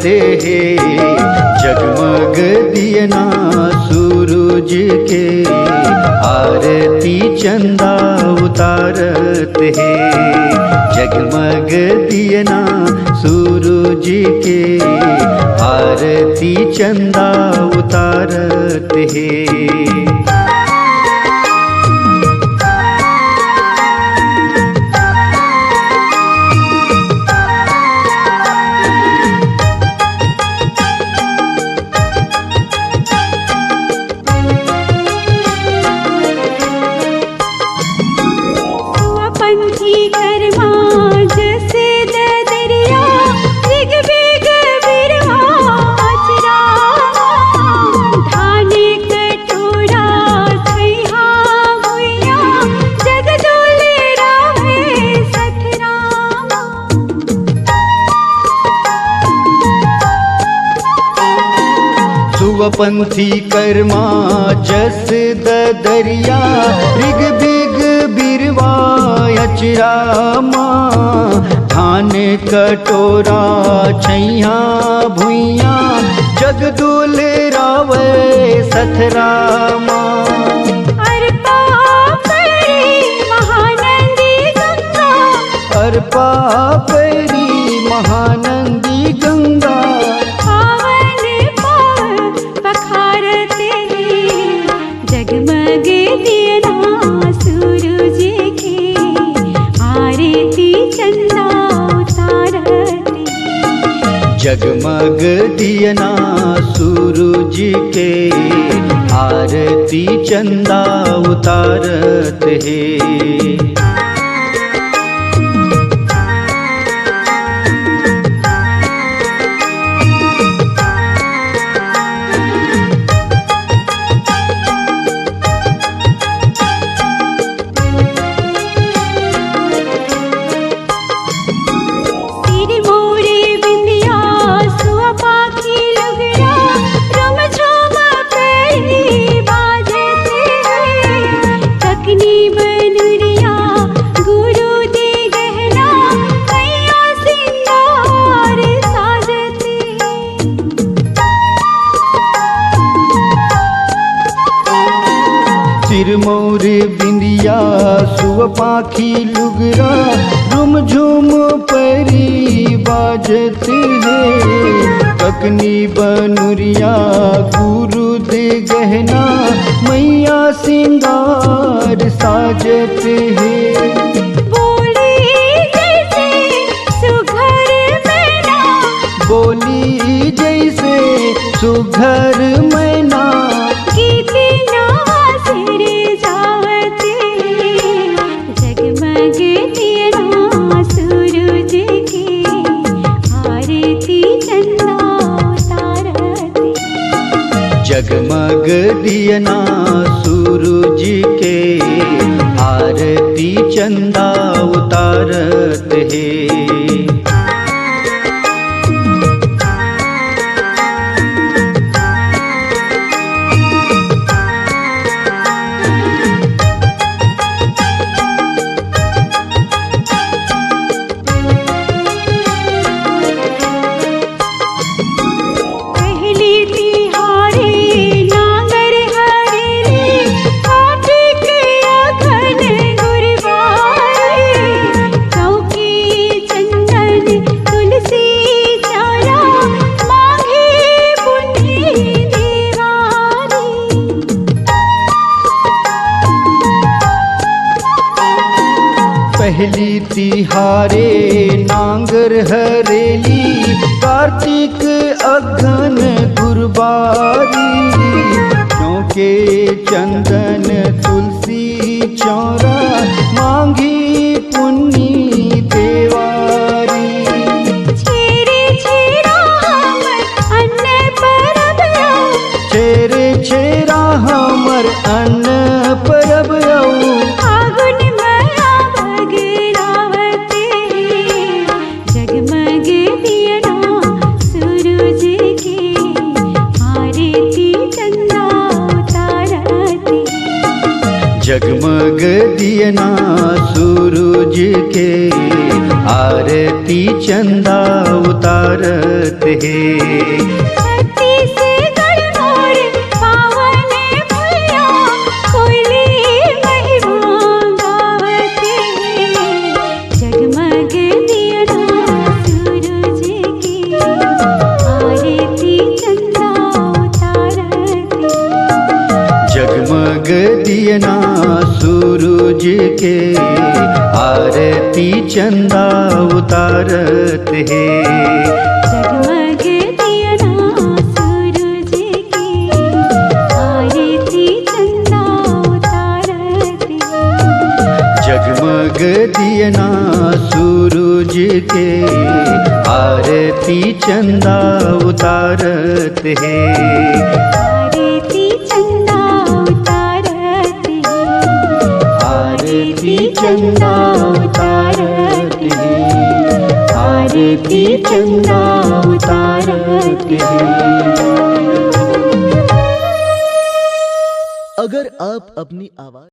हे, जगमग दियना सूरज के, आरती चंदा उतारत है। जगमग दियना सूरज के, आरती चंदा उतारत है। पंथी कर्मा जस दरिया, ऋग बिग बिरवा अचरामा, धान कटोरा छैया भुइया, जग दुलरावे सथरामा। अर्पा परी महानंदी गंगा, अर्पा परी महानंदी गंगा, जगमग दियना सूरज के, आरती चंदा उतारते। जगमग दियना सूरज के, आरती चंदा उतारत है। सिरमौर बिंदिया सुव पाखी लुगरा, रुम झुम परी बाजत है। ककनी बनुरिया गुरु दे गहना, मैया सिंगार साजत है। बोली जैसे सुघर मैना, बोली जैसे सुघर मैना, जगमग दियना सूरज के, आरती चंदा उतारत है। पहली तिहारे नांगर हरेली, कार्तिक अघन गुरबारी, चौके चंदन तुलसी चौरा, मांगी पुन्नी देवारी। छेरे छेरा हमर अन्न परब आऊ, छेरे छेरा हमर अन्न परब आऊ, फागुन मया भगरावते। जगमग दियना सूरज के, आरती चंदा उतारते। जगमग दियना सूरज के, आरती चंदा उतारत है। छत्तीसगढ़ मोर पावन भैया कोयली महिमा गावते। जगमग दियना सूरज के आरती चंदा उतारते। जगमग दियना सूरज के आरती चंदा उतारत है। जगमग दियना सूरज के आरती चंदा उतारते। जगमग दियना सूरज के आरती चंदा उतारत है। आरती चंदा उतारते। आरती चंदा उतारत है। आरती चंदा उतारत है। अगर आप अपनी आवाज